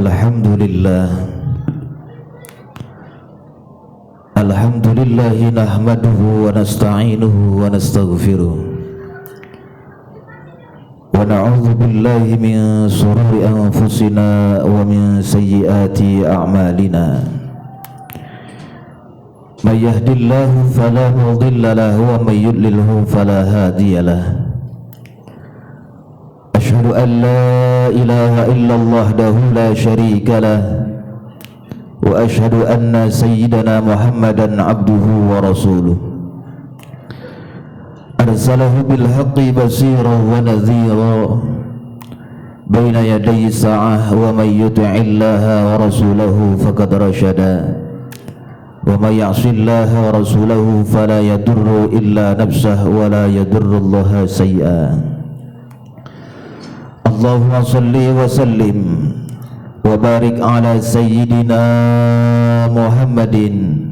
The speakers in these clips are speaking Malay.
Alhamdulillah nahmaduhu wa nasta'inuhu wa nastaghfiruh wa na'udzu billahi min shururi anfusina wa min sayyiati a'malina. May yahdihillahu fala mudilla lahu wa may yudlilhu fala hadiya lahu. Asyhadu an la ilaha illallah wahdahu la syarika lahu wa asyhadu anna sayyidana Muhammadan abduhu wa rasuluh arsalahu bil haqqi basiran wa nadhira baina yaday sa'ah wa may yuti'illaha wa rasulahu faqad rasyada wa may ya'sillaha wa rasulahu fala yadurru illa nafsahu wa la yadurru allaha sayyi'a. Allahumma salli wa sallim wa barik ala sayyidina Muhammadin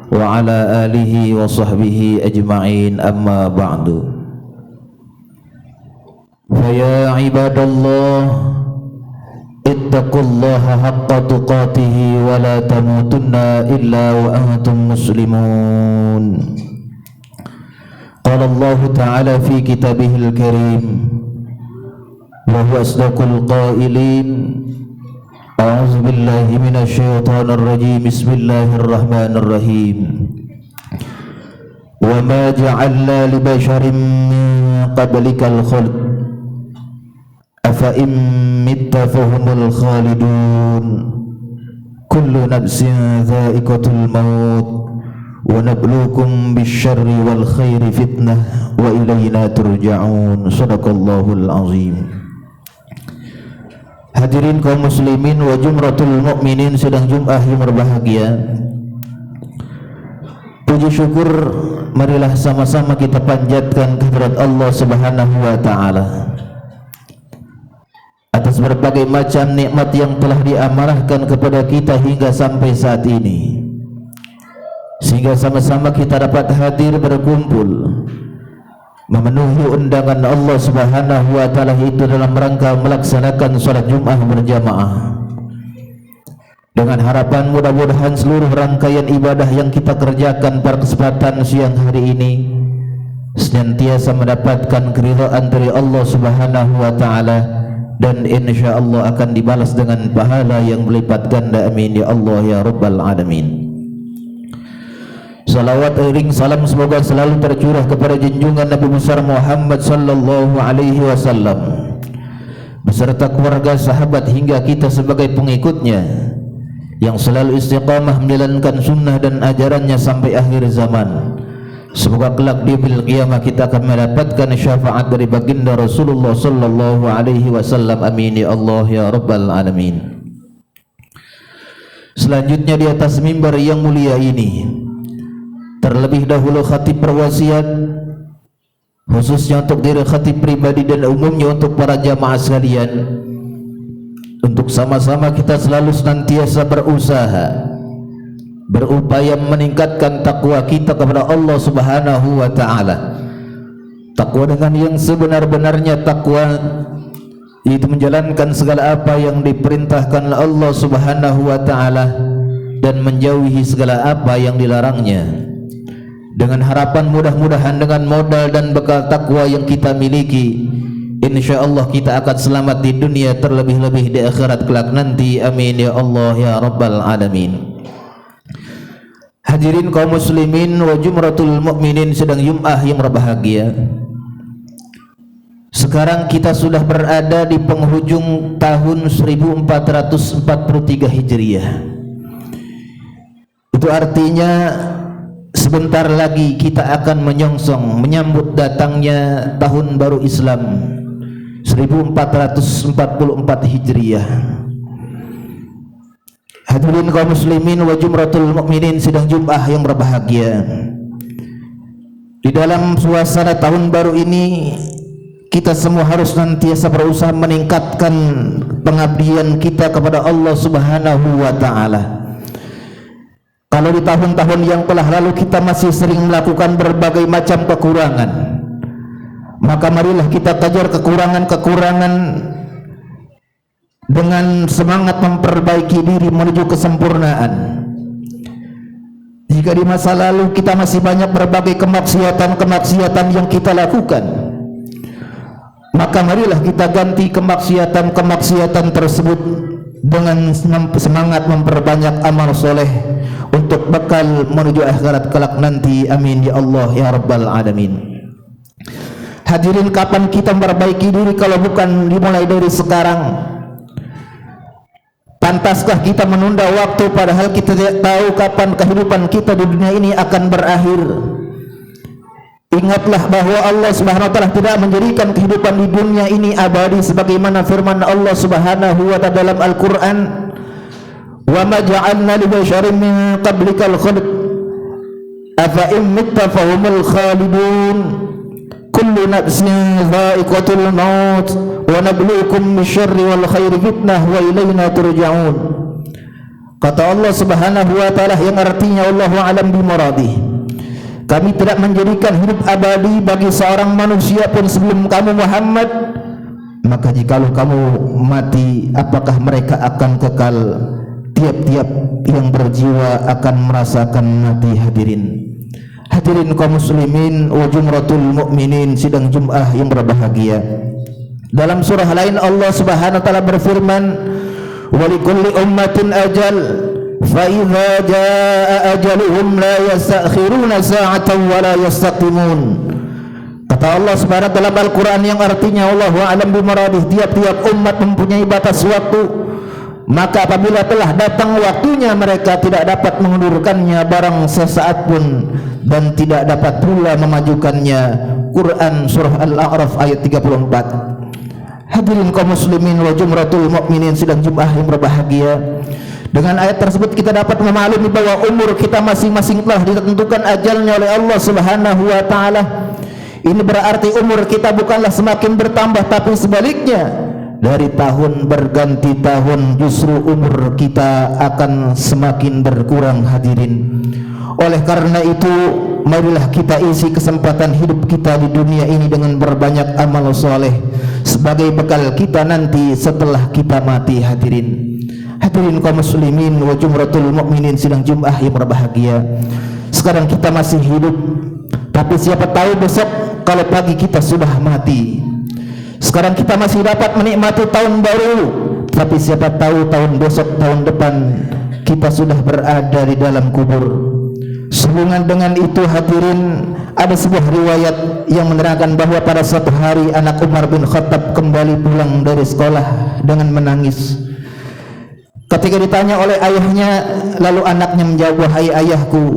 wa ala alihi wa sahbihi ajma'in, amma ba'du. Faya ibadallah ittaqullaha haqqa tuqatihi wa la tamutunna illa wa antum muslimun. Qala Allah ta'ala fi kitabihil karim wa huwa asdaqul qailin. A'udzu billahi minasy syaithanir rajim. Bismillahirrahmanirrahim. Wa ma ja'alna li basharin min qablikal khuld afa in mitta fahumul khalidun kullu nafsin dha'iqatul maut wa nabluukum bisyarri wal khairi fitnah wa ilayna turja'un. Shadaqallahul azim. Hadirin kaum muslimin wa jumratul mukminin sedang Jumat yang berbahagia. Puji syukur marilah sama-sama kita panjatkan kehadirat Allah Subhanahu wa taala atas berbagai macam nikmat yang telah diamanahkan kepada kita hingga sampai saat ini, sehingga sama-sama kita dapat hadir berkumpul memenuhi undangan Allah Subhanahu wa taala itu dalam rangka melaksanakan salat Jumat berjamaah, dengan harapan mudah-mudahan seluruh rangkaian ibadah yang kita kerjakan pada kesempatan siang hari ini senantiasa mendapatkan keridhaan dari Allah Subhanahu wa taala dan insyaallah akan dibalas dengan pahala yang berlipat ganda. Amin ya Allah ya rabbal alamin. Salawat iring salam semoga selalu tercurah kepada junjungan Nabi besar Muhammad sallallahu alaihi wasallam beserta keluarga, sahabat hingga kita sebagai pengikutnya yang selalu istiqamah menjalankan sunnah dan ajarannya sampai akhir zaman. Semoga kelak di bil qiyamah kita akan mendapatkan syafaat dari baginda Rasulullah sallallahu alaihi wasallam. Amin ya Allah ya rabbal alamin. Selanjutnya di atas mimbar yang mulia ini, terlebih dahulu khatib berwasiat khususnya untuk diri khatib pribadi dan umumnya untuk para jamaah sekalian untuk sama-sama kita selalu senantiasa berusaha berupaya meningkatkan takwa kita kepada Allah Subhanahu wa taala. Takwa dengan yang sebenar-benarnya takwa, itu menjalankan segala apa yang diperintahkan Allah Subhanahu wa taala dan menjauhi segala apa yang dilarangnya, dengan harapan mudah-mudahan dengan modal dan bekal takwa yang kita miliki, insyaallah kita akan selamat di dunia, terlebih-lebih di akhirat kelak nanti. Amin ya Allah ya rabbal alamin. Hadirin kaum muslimin wa jumratul mukminin sedang Jumat yang berbahagia. Sekarang kita sudah berada di penghujung tahun 1443 Hijriah. Itu artinya sebentar lagi kita akan menyongsong menyambut datangnya tahun baru Islam 1444 Hijriah. Hadirin kaum muslimin wa jumratul mukminin sidang Jumat yang berbahagia. Di dalam suasana tahun baru ini kita semua harus nantiasa berusaha meningkatkan pengabdian kita kepada Allah Subhanahu wa taala. Kalau di tahun-tahun yang telah lalu kita masih sering melakukan berbagai macam kekurangan, maka marilah kita kejar kekurangan-kekurangan dengan semangat memperbaiki diri menuju kesempurnaan. Jika di masa lalu kita masih banyak berbagai kemaksiatan yang kita lakukan, maka marilah kita ganti kemaksiatan tersebut dengan semangat memperbanyak amal soleh untuk bekal menuju akhirat kelak nanti. Amin ya Allah ya Rabbal Alamin. Hadirin, kapan kita memperbaiki diri kalau bukan dimulai dari sekarang? Pantaskah kita menunda waktu padahal kita tidak tahu kapan kehidupan kita di dunia ini akan berakhir? Ingatlah bahwa Allah Subhanahu wa taala tidak menjadikan kehidupan di dunia ini abadi sebagaimana firman Allah Subhanahu wa taala dalam Al-Qur'an, "Wa ma ja'alna li basharin min qablikal khuld afa in mitta fahumul khalidun kullu nafsin dha'iqatul maut wa nabluukum bisyarri wal khairi fitnah wa ilaina turja'un." Kata Allah Subhanahu wa taala yang artinya Allahu a'lam bimuradih, kami tidak menjadikan hidup abadi bagi seorang manusia pun sebelum kamu Muhammad. Maka jikalau kamu mati, apakah mereka akan kekal? Tiap-tiap yang berjiwa akan merasakan mati. Hadirin kaum muslimin wa jumratul mukminin, sidang Jumat yang berbahagia. Dalam surah lain Allah Subhanahu wa taala berfirman, "Wa likulli ummatin ajal fa idza jaa ajaluhum la yastakhiruna sa'atan wa la yastaqimun." Kata Allah Subhanahu wa taala dalam Al-Qur'an yang artinya Allahu a'lam bimuradih, tiap-tiap umat mempunyai batas waktu, maka apabila telah datang waktunya mereka tidak dapat mengundurkannya barang sesaat pun dan tidak dapat pula memajukannya. Quran surah Al-A'raf ayat 34. Hadirin kaum muslimin wa jumratul mukminin, sidang Jumat yang berbahagia. Dengan ayat tersebut kita dapat memaklumi bahwa umur kita masing-masing telah ditentukan ajalnya oleh Allah Subhanahu wa taala. Ini berarti umur kita bukanlah semakin bertambah, tapi sebaliknya, dari tahun berganti tahun justru umur kita akan semakin berkurang. Hadirin, oleh karena itu marilah kita isi kesempatan hidup kita di dunia ini dengan berbanyak amal soleh sebagai bekal kita nanti setelah kita mati. Hadirin kaum muslimin wa jumratul mukminin, sidang Jumat yang berbahagia. Sekarang kita masih hidup, tapi siapa tahu besok kalau pagi kita sudah mati. Sekarang kita masih dapat menikmati tahun baru, tapi siapa tahu tahun besok, tahun depan kita sudah berada di dalam kubur. Sehubungan dengan itu hadirin, ada sebuah riwayat yang menerangkan bahwa pada suatu hari anak Umar bin Khattab kembali pulang dari sekolah dengan menangis. Ketika ditanya oleh ayahnya, lalu anaknya menjawab, "Wahai ayahku,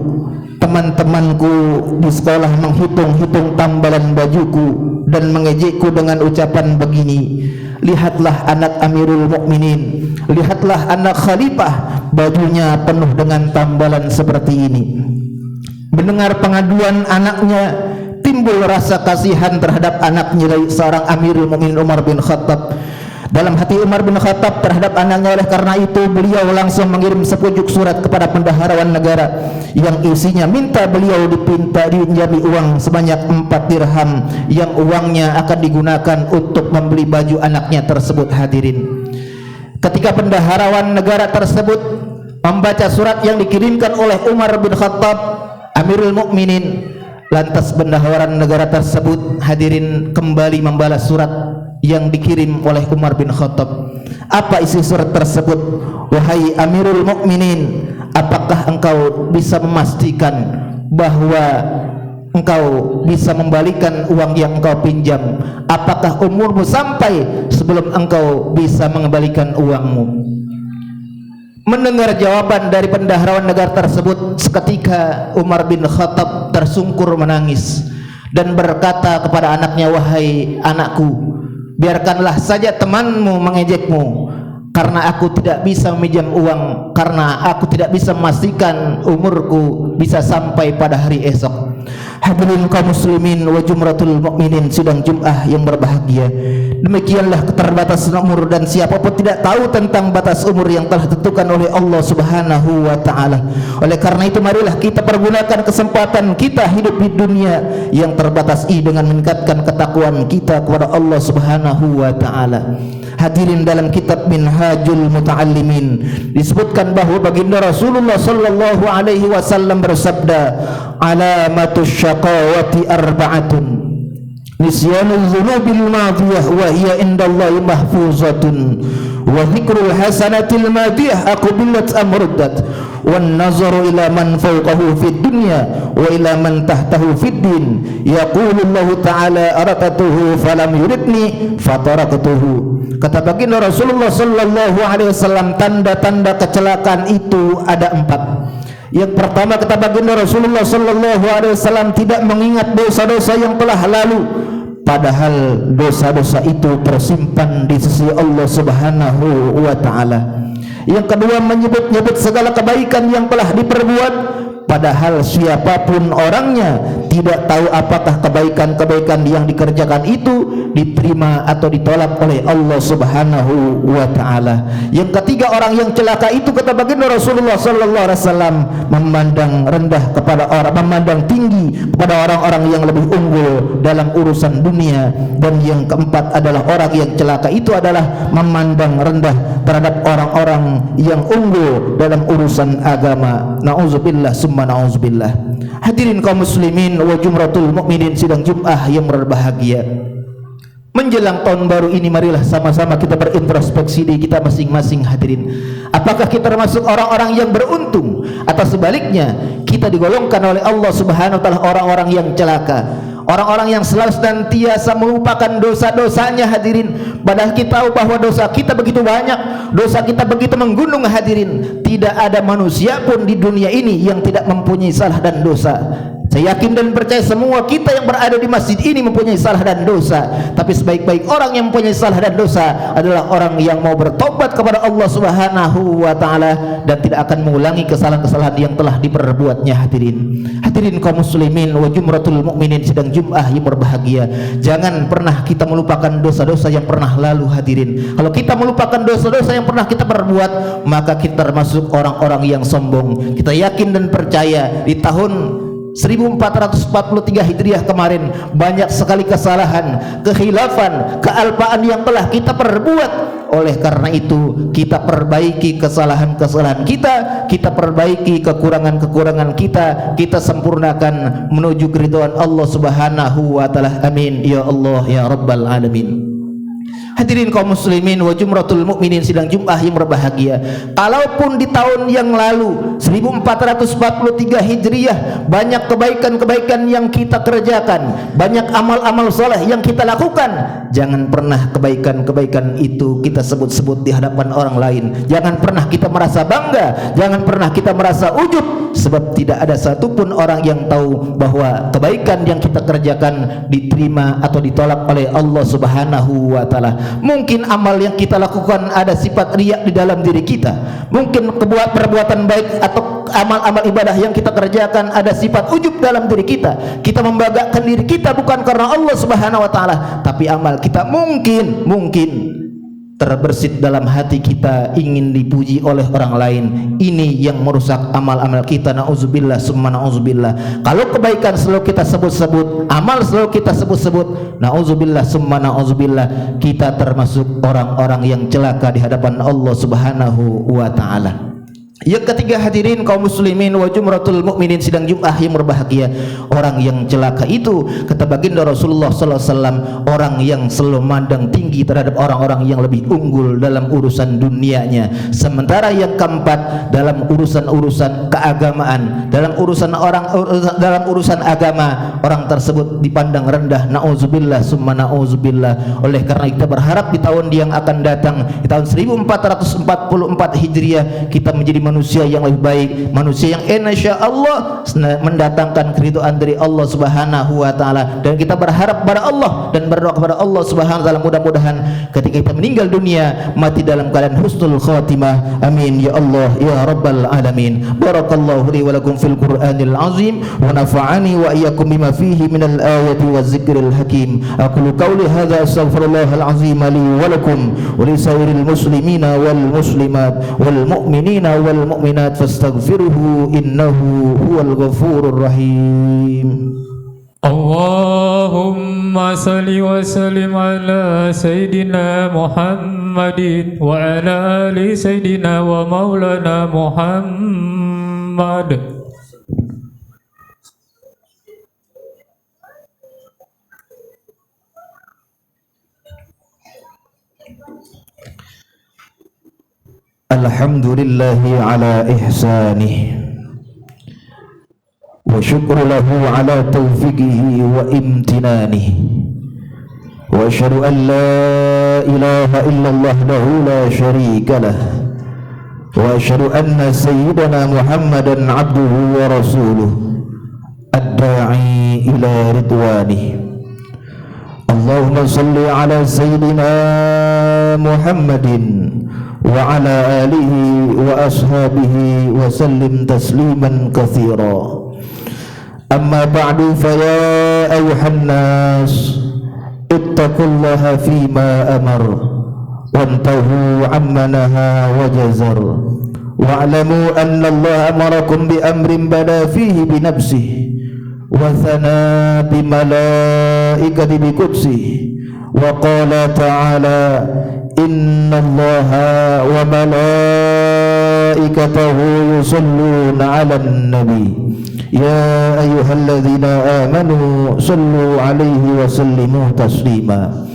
teman-temanku di sekolah menghitung-hitung tambalan bajuku dan mengejekku dengan ucapan begini, lihatlah anak Amirul Mukminin, lihatlah anak khalifah, bajunya penuh dengan tambalan seperti ini." Mendengar pengaduan anaknya, timbul rasa kasihan terhadap anaknya seorang Amirul Mukminin Umar bin Khattab. Dalam hati Umar bin Khattab terhadap anaknya, oleh karena itu beliau langsung mengirim sepucuk surat kepada bendaharawan negara yang isinya minta beliau dipinjami uang sebanyak 4 dirham yang uangnya akan digunakan untuk membeli baju anaknya tersebut. Hadirin, ketika bendaharawan negara tersebut membaca surat yang dikirimkan oleh Umar bin Khattab Amirul Mukminin, lantas bendaharawan negara tersebut hadirin kembali membalas surat yang dikirim oleh Umar bin Khattab. Apa isi surat tersebut? "Wahai Amirul Mukminin, apakah engkau bisa memastikan bahwa engkau bisa membalikan uang yang engkau pinjam? Apakah umurmu sampai sebelum engkau bisa mengembalikan uangmu?" Mendengar jawaban dari bendaharawan negara tersebut, seketika Umar bin Khattab tersungkur menangis dan berkata kepada anaknya, "Wahai anakku, biarkanlah saja temanmu mengejekmu, karena aku tidak bisa meminjam uang, karena aku tidak bisa memastikan umurku bisa sampai pada hari esok." Hadirin kaum muslimin wa jumratul mukminin, sidang Jumat yang berbahagia. Demikianlah keterbatasan umur, dan siapapun tidak tahu tentang batas umur yang telah ditentukan oleh Allah Subhanahu wa taala. Oleh karena itu marilah kita pergunakan kesempatan kita hidup di dunia yang terbatas ini dengan meningkatkan ketakwaan kita kepada Allah Subhanahu wa taala. Hadirin, dalam kitab Minhajul Muta'allimin disebutkan bahawa baginda Rasulullah sallallahu alaihi wasallam bersabda, alamatus syaqawati arba'atun, nisyanul dhunubil madiyah wa hiya indallahi mahfuzatun, wa dhikrul hasanatil madiyah aqbilat amruddat, wan nazaru ila man fawqahu fid dunya wa ila man tahtahu fid din, yaqulu Allah ta'ala aratatuhu falam yuridni fataraktuhu. Kata baginda Rasulullah sallallahu alaihi wasallam, tanda-tanda kecelakaan itu ada 4. Yang pertama, kata baginda Rasulullah sallallahu alaihi wasallam, tidak mengingat dosa-dosa yang telah lalu, padahal dosa-dosa itu tersimpan di sisi Allah Subhanahu wa taala. Yang kedua, menyebut-nyebut segala kebaikan yang telah diperbuat, padahal siapapun orangnya tidak tahu apakah kebaikan-kebaikan yang dikerjakan itu diterima atau ditolak oleh Allah Subhanahu wa taala. Yang ketiga, orang yang celaka itu, kata baginda Rasulullah sallallahu alaihi wasallam, memandang rendah kepada orang, memandang tinggi kepada orang-orang yang lebih unggul dalam urusan dunia. Dan yang keempat adalah orang yang celaka itu adalah memandang rendah terhadap orang-orang yang unggul dalam urusan agama. Nauzubillah summa nauzubillah. Hadirin kaum muslimin wa jumratul mukminin sidang Jumat yang berbahagia. Menjelang tahun baru ini, marilah sama-sama kita berintrospeksi diri kita masing-masing. Hadirin, apakah kita termasuk orang-orang yang beruntung, atau sebaliknya kita digolongkan oleh Allah Subhanahu wa taala orang-orang yang celaka, orang-orang yang selalu senantiasa melupakan dosa-dosanya. Hadirin, padahal kita tahu bahwa dosa kita begitu banyak, dosa kita begitu menggunung. Hadirin, tidak ada manusia pun di dunia ini yang tidak mempunyai salah dan dosa. Saya yakin dan percaya semua kita yang berada di masjid ini mempunyai salah dan dosa. Tapi sebaik-baik orang yang mempunyai salah dan dosa adalah orang yang mau bertobat kepada Allah Subhanahu wa taala dan tidak akan mengulangi kesalahan-kesalahan yang telah diperbuatnya. Hadirin kaum muslimin wa jumratul mukminin sidang Jumat yang berbahagia. Jangan pernah kita melupakan dosa-dosa yang pernah lalu. Hadirin, kalau kita melupakan dosa-dosa yang pernah kita perbuat, maka kita termasuk orang-orang yang sombong. Kita yakin dan percaya di tahun 1443 Hijriah kemarin banyak sekali kesalahan, kekhilafan, kealpaan yang telah kita perbuat. Oleh karena itu, kita perbaiki kesalahan-kesalahan kita perbaiki kekurangan-kekurangan kita sempurnakan menuju keridhaan Allah Subhanahu wa taala. Amin ya Allah ya rabbal alamin. Hadirin kaum muslimin wa jumratul mukminin sidang Jumat yang berbahagia. Kalaupun di tahun yang lalu 1443 Hijriah banyak kebaikan-kebaikan yang kita kerjakan, banyak amal-amal soleh yang kita lakukan, jangan pernah kebaikan-kebaikan itu kita sebut-sebut di hadapan orang lain. Jangan pernah kita merasa bangga, jangan pernah kita merasa ujub, sebab tidak ada satupun orang yang tahu bahwa kebaikan yang kita kerjakan diterima atau ditolak oleh Allah Subhanahu wa taala. Mungkin amal yang kita lakukan ada sifat riya di dalam diri kita, mungkin perbuatan baik atau amal-amal ibadah yang kita kerjakan ada sifat ujub dalam diri kita. Kita membanggakan diri kita bukan karena Allah Subhanahu wa taala, tapi amal kita mungkin terbersit dalam hati kita ingin dipuji oleh orang lain. Ini yang merusak amal-amal kita. Nauzubillah summa nauzubillah. Kalau kebaikan selalu kita sebut-sebut, amal selalu kita sebut-sebut, nauzubillah summa nauzubillah, kita termasuk orang-orang yang celaka di hadapan Allah Subhanahu wa taala. Yang ketiga, hadirin kaum muslimin wa jumratul mukminin sidang Jumat yang berbahagia. Orang yang celaka itu, kata baginda Rasulullah sallallahu alaihi wasallam, orang yang selalu memandang tinggi terhadap orang-orang yang lebih unggul dalam urusan dunianya. Sementara yang keempat, dalam urusan-urusan keagamaan, dalam urusan agama, orang tersebut dipandang rendah. Nauzubillah summa nauzubillah. Oleh karena kita berharap di tahun yang akan datang, di tahun 1444 Hijriah, kita menjadi manusia yang lebih baik, manusia yang insyaallah mendatangkan keridhaan dari Allah Subhanahu wa taala. Dan kita berharap kepada Allah dan berdoa kepada Allah Subhanahu wa taala, mudah-mudahan ketika kita meninggal dunia mati dalam keadaan husnul khatimah. Amin ya Allah ya rabbal alamin. Barakallahu li wa lakum fil Qur'anil azim wa nafa'ani wa iyyakum bima fihi minal ayati waz zikril hakim. Aqulu qawli hadza astaghfirullahal azim li wa lakum wa li sairil muslimina wal muslimat wal mu'minina wal mu'minat fastaghfiruhu innahu huwal ghafurur rahim. Allahumma Allahumma salli wa sallim ala Sayyidina Muhammadin wa ala ali Sayyidina wa maulana Muhammad. Alhamdulillahi ala ihsanih wa syukru lahu ala taufiqihi wa imtinanih wa asyhadu an la ilaha illallah lahu la syarika lah wa asyhadu anna sayyidana Muhammadan abduhu wa rasuluh ad-da'i ila ridwanih. Allahumma salli ala sayyidina Muhammadin wa ala alihi wa ashabihi wa sallim tasliman katsira. Amma ba'du, fa ya ayyuhan nas ittaqullaha fima amar wantahu amma naha wa jazar wa'lamu anna Allah amarakum bi amrin bada fihi bi nafsihi wa thana bi malaikati bi qudsihi wa qala ta'ala inna Allaha wa malaikatahu yusalluna 'alan nabi ya ayyuhalladzina amanu sallu 'alaihi wa sallimu taslima.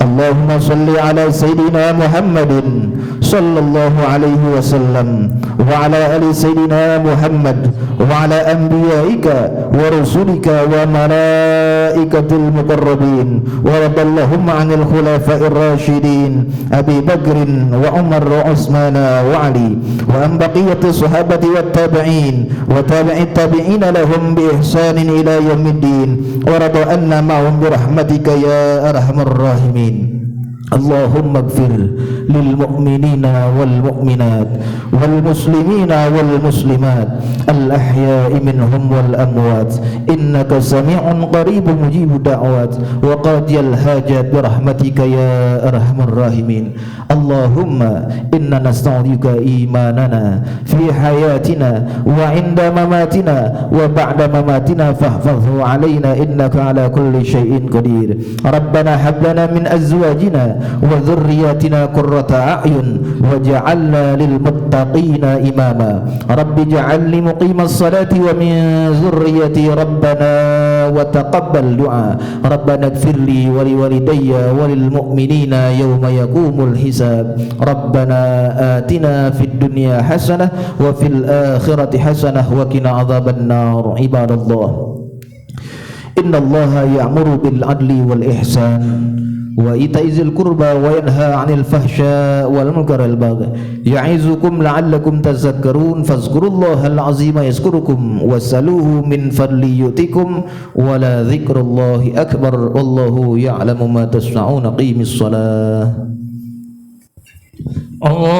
Allahumma salli ala sayyidina Muhammadin sallallahu alaihi wasallam wa ala ali sayyidina Muhammad wa ala anbiyaika wa rusulika wa malaikatil muqarrabin wa radallahum anil khulafa'ir rasyidin Abi Bakrin wa Umar wa Utsman wa Ali wa an baqiyati sahabati wat tabi'in wa tabi'it tabi'ina lahum bi ihsanin ila yaumiddin wa rada'anna ma'hum bi rahmatika ya arhamar rahimin. Allahumma ighfir lil mu'minina wal mu'minat wal muslimina wal muslimat al ahya'i minhum wal amwat innaka sami'un qaribun mujibud da'wat wa qadiyal hajat bi rahmatika ya arhamar rahimin. Allahumma inna nasta'udzuka imanana fi hayatina wa 'inda mamatina wa ba'da mamatina fahfazhu 'alaina innaka 'ala kulli syai'in qadir. Rabbana hab lana min azwajina wa dhurriyyatina qurrata a'yun waj'alna lil muttaqina imama. Rabbi ij'alni muqimas salati wa min dhurriyyati rabbana wa taqabbal du'a. Rabbana ighfirli wa li walidayya wa lil mu'minina yawma yaqumul hisab. Rabbana atina fid dunya hasanah wa fil akhirati hasanah wa qina adzaban nar. Ibadallah, innallaha ya'muru bil adli wal ihsan wa ita'izil qurba wa yanha 'anil fahsya wal munkaril baghi ya'izukum la'allakum tadhakkarun fazkurullahal 'azima yazkurukum wassaluhu min fadli yu'tikum wa la dzikrullahi akbar wallahu ya'lamu ma tasna'un. Qimis shalah. Allah